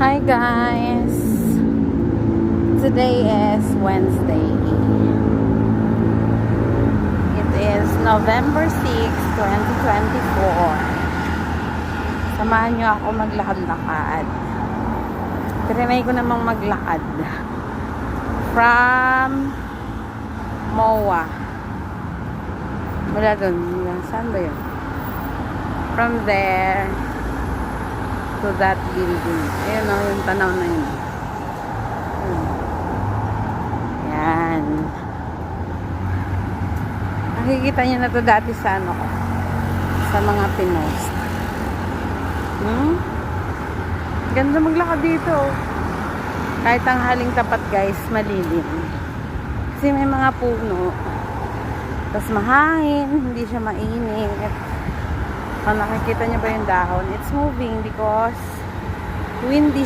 Hi guys! Today is Wednesday. It is November 6, 2024. Samahan nyo ako maglakad-lakad. Trinay ko namang maglakad. From MOA. Wala dun. Saan ba yun? From there to that building. Ayun o, yung tanaw na yun. Yan. Nakikita nyo na to dati sa ano ko. Sa mga pinost. Ganda maglakad dito. Kahit ang haling tapat guys, malilim. Kasi may mga puno. Tapos mahangin, hindi siya mainit. Kung nakikita niyo ba yung dahon, it's moving because windy